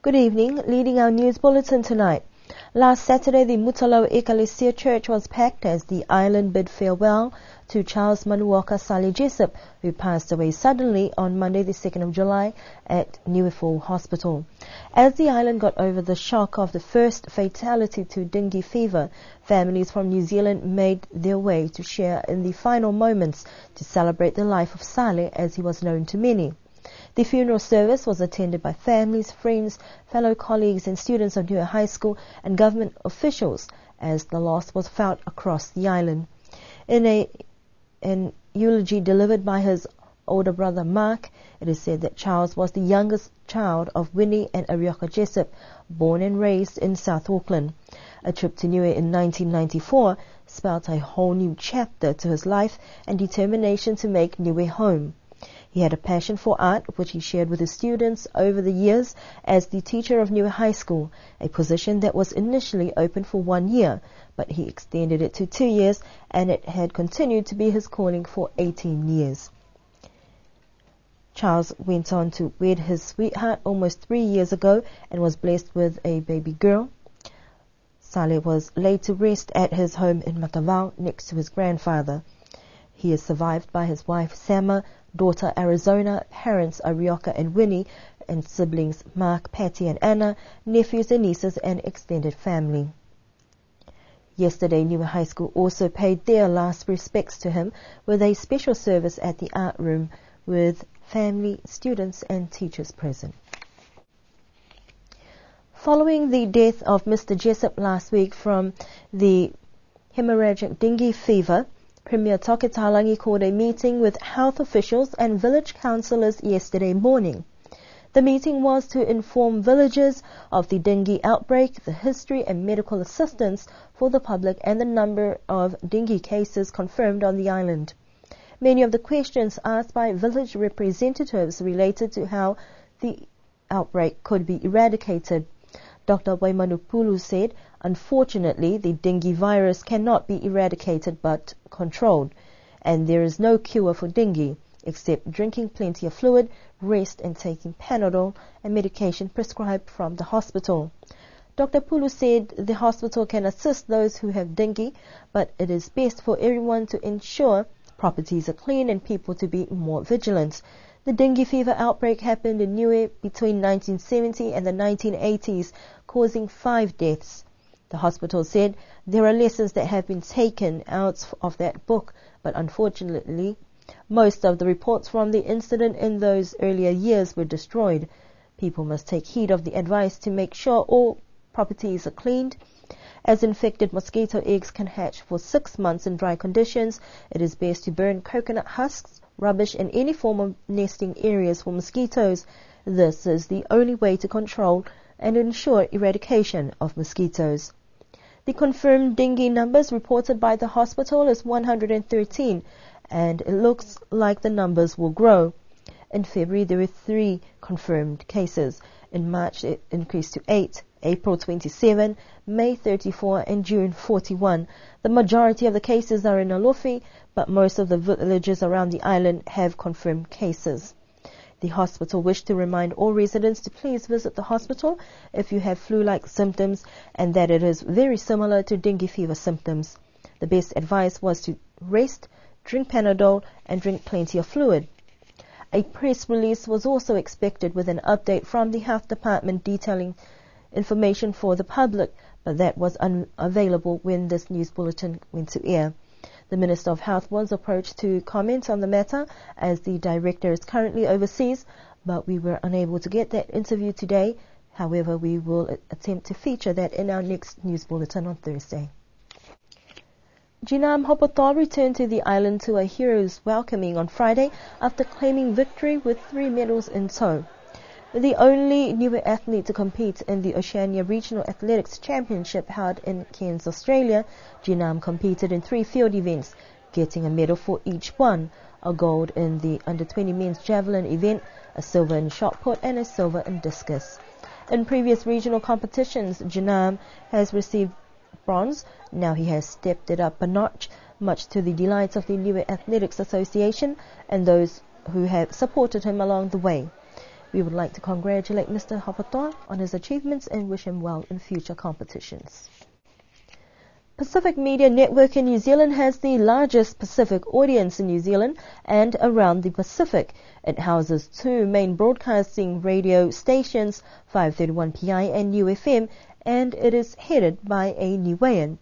Good evening. Leading our news bulletin tonight. Last Saturday, the Mutalo Ecclesia Church was packed as the island bid farewell to Charles Manuoka Sally Jessup, who passed away suddenly on Monday the 2nd of July at Niuefu Hospital. As the island got over the shock of the first fatality to dengue fever, families from New Zealand made their way to share in the final moments to celebrate the life of Sally as he was known to many. The funeral service was attended by families, friends, fellow colleagues and students of Niue High School and government officials as the loss was felt across the island. In an eulogy delivered by his older brother Mark, it is said that Charles was the youngest child of Winnie and Arioka Jessup, born and raised in South Auckland. A trip to Niue in 1994 spelt a whole new chapter to his life and determination to make Niue home. He had a passion for art, which he shared with his students over the years as the teacher of Niue High School, a position that was initially open for 1 year, but he extended it to 2 years, and it had continued to be his calling for 18 years. Charles went on to wed his sweetheart almost 3 years ago and was blessed with a baby girl. Sale was laid to rest at his home in Matavao next to his grandfather. He is survived by his wife Sama, daughter Arizona, parents Arioka and Winnie, and siblings Mark, Patty and Anna, nephews and nieces and extended family. Yesterday, Niue High School also paid their last respects to him with a special service at the art room with family, students and teachers present. Following the death of Mr. Jessup last week from the hemorrhagic dengue fever, Premier Toke Talangi called a meeting with health officials and village councillors yesterday morning. The meeting was to inform villagers of the dengue outbreak, the history and medical assistance for the public and the number of dengue cases confirmed on the island. Many of the questions asked by village representatives related to how the outbreak could be eradicated. Dr. Waimanupulu said, unfortunately, the dengue virus cannot be eradicated but controlled, and there is no cure for dengue except drinking plenty of fluid, rest and taking Panadol and medication prescribed from the hospital. Dr. Pulu said the hospital can assist those who have dengue, but it is best for everyone to ensure properties are clean and people to be more vigilant. The dengue fever outbreak happened in Niue between 1970 and the 1980s, causing 5 deaths. The hospital said there are lessons that have been taken out of that book, but unfortunately, most of the reports from the incident in those earlier years were destroyed. People must take heed of the advice to make sure all properties are cleaned. As infected mosquito eggs can hatch for 6 months in dry conditions, it is best to burn coconut husks, rubbish and any form of nesting areas for mosquitoes. This is the only way to control and ensure eradication of mosquitoes. The confirmed dengue numbers reported by the hospital is 113, and it looks like the numbers will grow. In February, there were 3 confirmed cases. In March, it increased to 8, April 27, May 34, and June 41. The majority of the cases are in Alofi, but most of the villages around the island have confirmed cases. The hospital wished to remind all residents to please visit the hospital if you have flu-like symptoms and that it is very similar to dengue fever symptoms. The best advice was to rest, drink Panadol and drink plenty of fluid. A press release was also expected with an update from the health department detailing information for the public, but that was unavailable when this news bulletin went to air. The Minister of Health was approached to comment on the matter as the Director is currently overseas, but we were unable to get that interview today. However, we will attempt to feature that in our next news bulletin on Thursday. Jinam Hopothor returned to the island to a hero's welcoming on Friday after claiming victory with 3 medals in tow. The only Niue athlete to compete in the Oceania Regional Athletics Championship held in Cairns, Australia, Jinam competed in 3 field events, getting a medal for each one, a gold in the under-20 men's javelin event, a silver in shot put and a silver in discus. In previous regional competitions, Jinam has received bronze. Now he has stepped it up a notch, much to the delights of the Niue Athletics Association and those who have supported him along the way. We would like to congratulate Mr. Hawatoa on his achievements and wish him well in future competitions. Pacific Media Network in New Zealand has the largest Pacific audience in New Zealand and around the Pacific. It houses two main broadcasting radio stations, 531PI and UFM, and it is headed by a Niuean.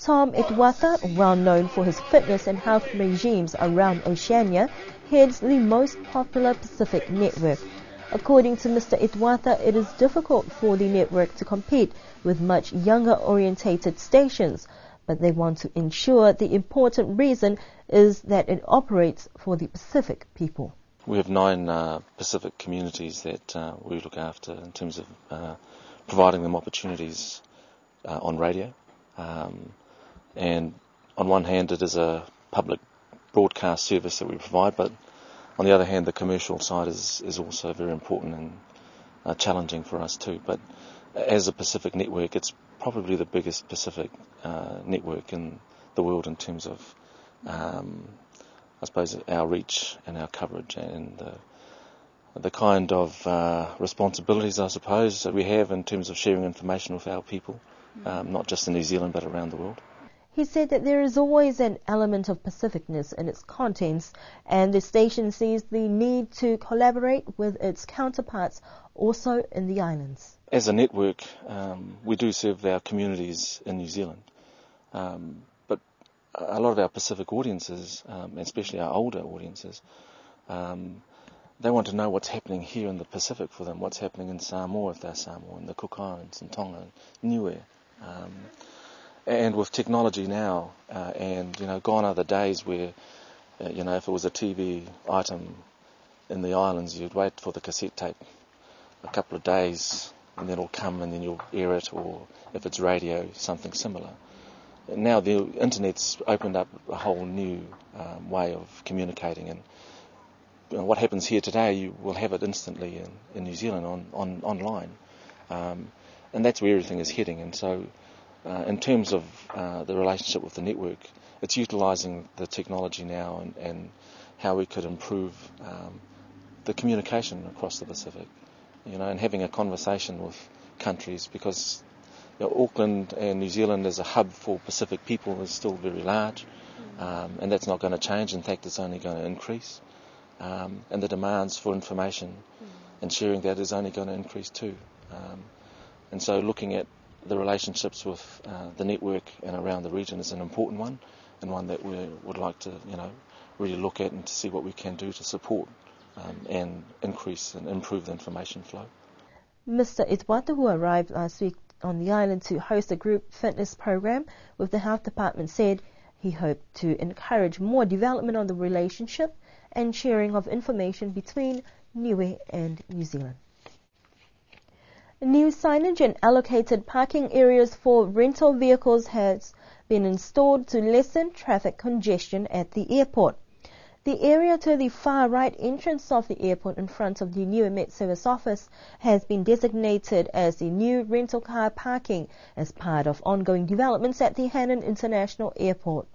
Tom Itwata, well known for his fitness and health regimes around Oceania, heads the most popular Pacific network. According to Mr. Itwata, it is difficult for the network to compete with much younger-orientated stations, but they want to ensure the important reason is that it operates for the Pacific people. We have 9 Pacific communities that we look after in terms of providing them opportunities on radio. And on one hand, it is a public broadcast service that we provide, but on the other hand, the commercial side is also very important and challenging for us too. But as a Pacific network, it's probably the biggest Pacific network in the world in terms of, I suppose, our reach and our coverage and the kind of responsibilities, I suppose, that we have in terms of sharing information with our people, not just in New Zealand but around the world. He said that there is always an element of Pacificness in its contents, and the station sees the need to collaborate with its counterparts also in the islands. As a network, we do serve our communities in New Zealand, but a lot of our Pacific audiences, and especially our older audiences, they want to know what's happening here in the Pacific for them, what's happening in Samoa if they're Samoa, in the Cook Islands, in Tonga, Niue. And with technology now, and gone are the days where, if it was a TV item in the islands, you'd wait for the cassette tape a couple of days, and then it'll come, and then you'll air it, or if it's radio, something similar. And now the internet's opened up a whole new way of communicating, and what happens here today, you will have it instantly in New Zealand online, and that's where everything is heading. And so, in terms of the relationship with the network, it's utilising the technology now and how we could improve the communication across the Pacific, and having a conversation with countries, because Auckland and New Zealand as a hub for Pacific people is still very large, and that's not going to change. In fact, it's only going to increase, and the demands for information and sharing that is only going to increase too. And so looking at the relationships with the network and around the region is an important one, and one that we would like to, really look at and to see what we can do to support and increase and improve the information flow. Mr. Itwata, who arrived last week on the island to host a group fitness program with the health department, said he hoped to encourage more development on the relationship and sharing of information between Niue and New Zealand. New signage and allocated parking areas for rental vehicles has been installed to lessen traffic congestion at the airport. The area to the far right entrance of the airport in front of the new Met Service office has been designated as the new rental car parking as part of ongoing developments at the Hannon International Airport.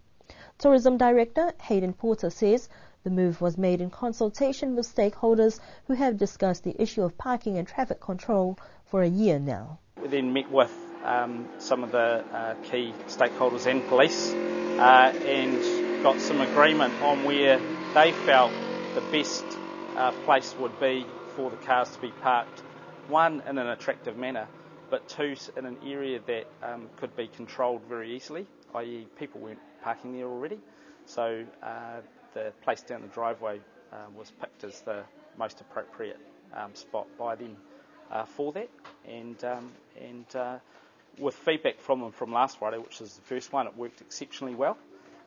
Tourism Director Hayden Porter says the move was made in consultation with stakeholders who have discussed the issue of parking and traffic control for a year now. We then met with some of the key stakeholders and police and got some agreement on where they felt the best place would be for the cars to be parked, one, in an attractive manner, but two, in an area that could be controlled very easily, i.e. people weren't parking there already. So the place down the driveway was picked as the most appropriate spot by them for that, and with feedback from them from last Friday, which is the first one, it worked exceptionally well.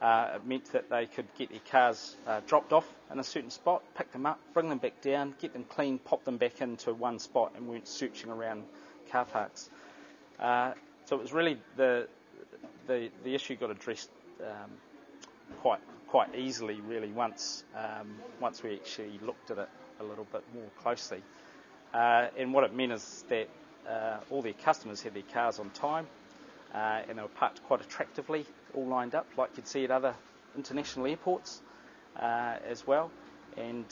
It meant that they could get their cars dropped off in a certain spot, pick them up, bring them back down, get them clean, pop them back into one spot, and weren't searching around car parks. So it was really the issue got addressed quite easily, really, once we actually looked at it a little bit more closely. And what it meant is that all their customers had their cars on time, and they were parked quite attractively, all lined up, like you'd see at other international airports as well. And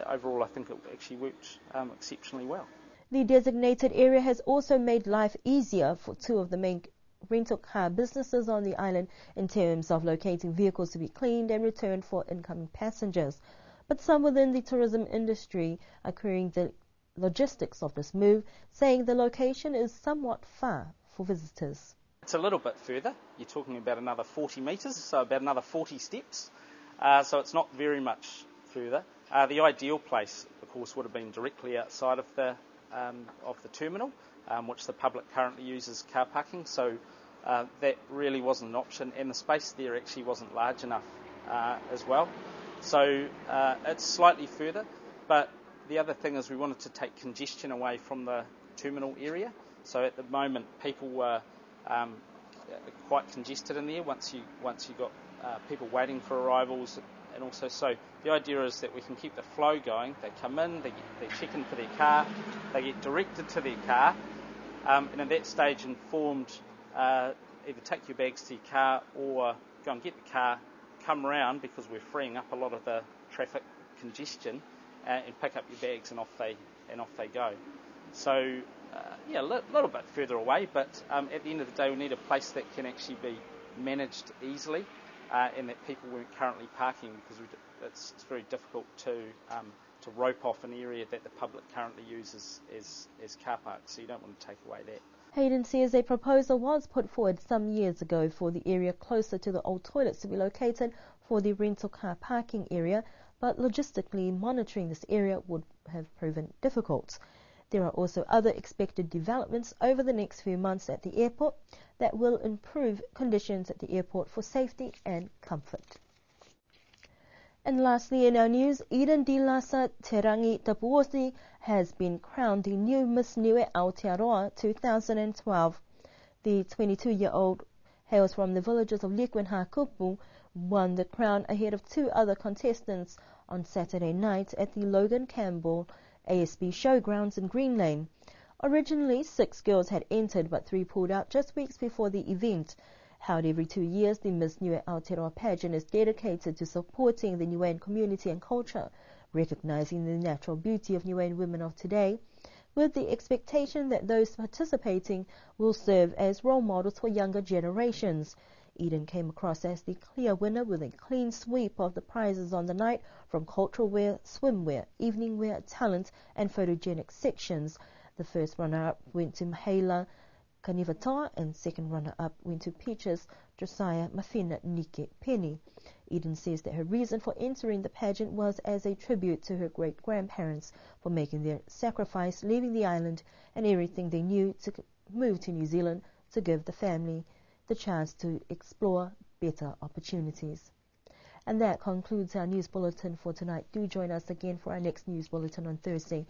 overall I think it actually worked exceptionally well. The designated area has also made life easier for two of the main rental car businesses on the island in terms of locating vehicles to be cleaned and returned for incoming passengers. But some within the tourism industry are querying the logistics of this move, saying the location is somewhat far for visitors. It's a little bit further. You're talking about another 40 metres, so about another 40 steps. So it's not very much further. The ideal place, of course, would have been directly outside of the terminal, which the public currently uses car parking. So that really wasn't an option, and the space there actually wasn't large enough as well. So it's slightly further, but the other thing is we wanted to take congestion away from the terminal area. So at the moment, people were quite congested in there once you got people waiting for arrivals, and also so the idea is that we can keep the flow going. They come in, they check in for their car, they get directed to their car, and at that stage informed either take your bags to your car or go and get the car, come round because we're freeing up a lot of the traffic congestion, and pick up your bags and off they go. So a little bit further away, but at the end of the day we need a place that can actually be managed easily, and that people weren't currently parking, because it's very difficult to rope off an area that the public currently uses as car parks, so you don't want to take away that. Hayden says a proposal was put forward some years ago for the area closer to the old toilets to be located for the rental car parking area, but logistically monitoring this area would have proven difficult. There are also other expected developments over the next few months at the airport that will improve conditions at the airport for safety and comfort. And lastly in our news, Eden Di Lasa Terangi Tapuosi has been crowned the new Miss Niue Aotearoa 2012. The 22-year-old hails from the villages of Liquenhakupu, won the crown ahead of two other contestants on Saturday night at the Logan Campbell ASB Showgrounds in Green Lane. Originally, 6 girls had entered, but 3 pulled out just weeks before the event. Held every 2 years, the Miss Niue Aotearoa pageant is dedicated to supporting the Niuean community and culture, recognizing the natural beauty of Niuean women of today, with the expectation that those participating will serve as role models for younger generations. Eden came across as the clear winner with a clean sweep of the prizes on the night, from cultural wear, swimwear, evening wear, talent and photogenic sections. The first runner-up went to Mahela Kanivatoa, and second runner-up went to Peaches Josiah Mafina Nike Penny. Eden says that her reason for entering the pageant was as a tribute to her great-grandparents for making their sacrifice, leaving the island and everything they knew to move to New Zealand to give the family the chance to explore better opportunities. And that concludes our news bulletin for tonight. Do join us again for our next news bulletin on Thursday.